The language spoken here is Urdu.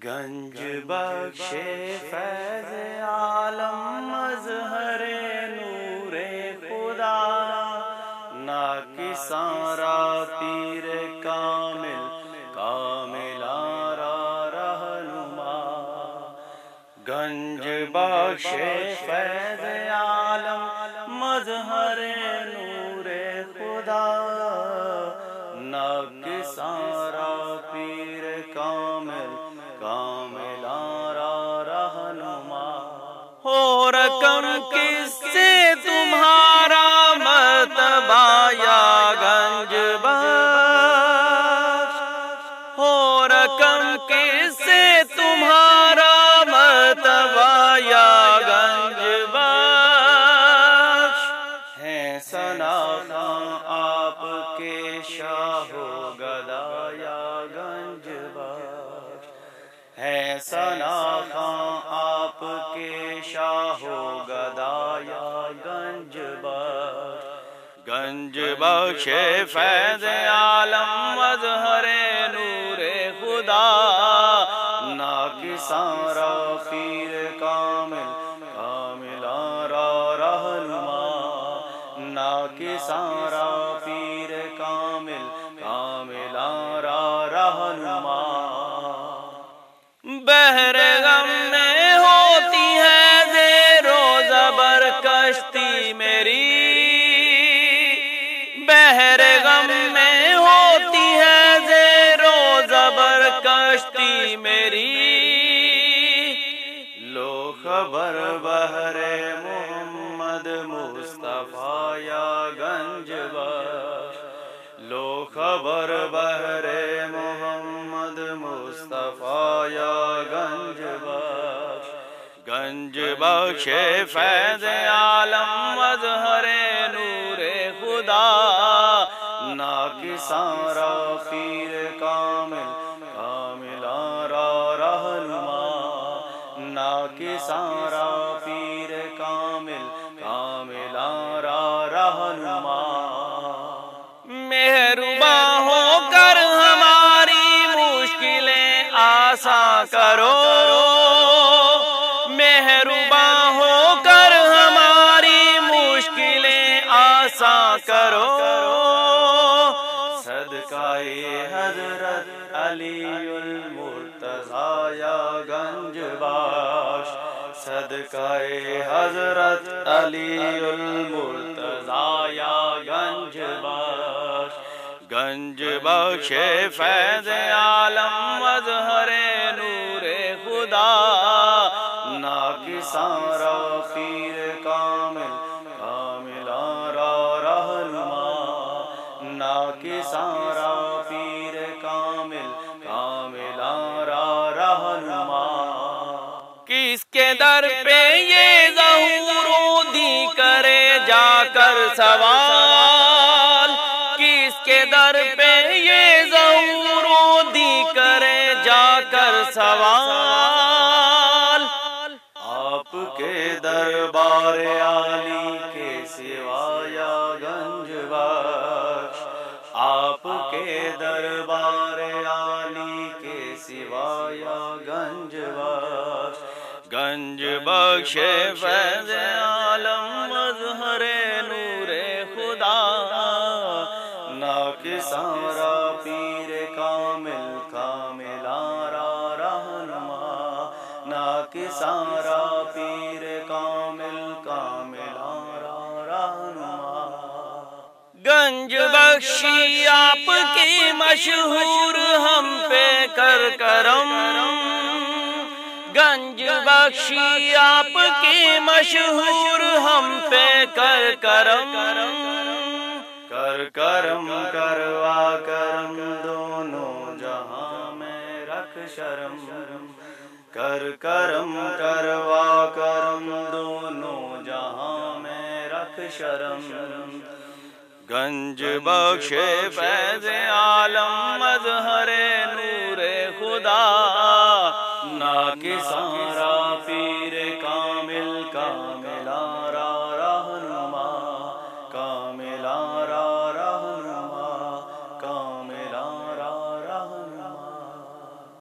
گنج بخش فیض عالم مظہر نور خدا، ناکساں را پیر کامل کاملاں را رہنما۔ گنج بخش فیض عالم مظہر نور خدا، ناکساں را پیر کامل کاملاں را رہنما۔ ہو رقم کس سے تمہارا مرتبہ یا گنج بخش، ہو رقم کس سے تمہارا مرتبہ یا گنج بخش، ہیں ثنا خواں آپ کے شاہ و گدا یا گنج بخش، ہیں ثنا خواں آپ کے شاہ و گدا یا گنج بخش۔ گنج بخش فیض عالم مظہر نور خدا، ناکساں را پیر کامل کاملاں را رہنما، ناکساں را پیر کامل کاملاں را رہنما۔ بحر غم میں ہوتی ہے زیر و زبر کشتی میری، بحر غم میں ہوتی ہے زیر و زبر کشتی میری، لو خبر بحر محمد مصطفیٰ یا گنج بخش، لو خبر بحر محمد مصطفیٰ یا گنج بخش۔ گنج بخش فیض عالم مظہر نور خدا، ناکساں را پیر کامل کاملاں را رہنما، ناکساں را پیر کامل کاملاں را رہنما۔ مہرباں ہو کر ہماری مشکلیں آساں کرو، مہرباں ہو کر ہماری مشکلیں آساں کرو، صدقہ حضرت علی المرتضیٰ یا گنج بخش، صدقہ حضرت علی المرتضیٰ یا گنج بخش۔ گنج بخش فیض عالم مظہر نور خدا، ناکساں را پیر کامل کاملاں را رہنما، ناکساں را پیر کامل کاملاں را رہنما۔ کس کے در پہ یہ ظہور و دی کرے جا کر سوال، کس کے در پہ یہ ظہور و دی کرے جا کر سوال، آپ کے دربار عالی کے سوا یا گنج بخش، آپ کے دربار عالی کے سوا یا گنج بخش۔ گنج بخش فیض عالم مظہر نور خدا، ناکساں را پیر کامل کاملاں را رہنما، ناکساں را پیر کامل کاملاں را رہنما۔ گنج بخشی آپ کی مشہور ہم پہ کر کرم، گنج بخشی آپ کی مشہور ہم پہ کر کرم، کر کرم کروا کرم دونوں جہاں میں رکھ شرم، کر کرم کروا کرم دونوں جہاں میں رکھ شرم۔ گنج بخش فیض عالم مظہر نور خدا، ناکساں را پیر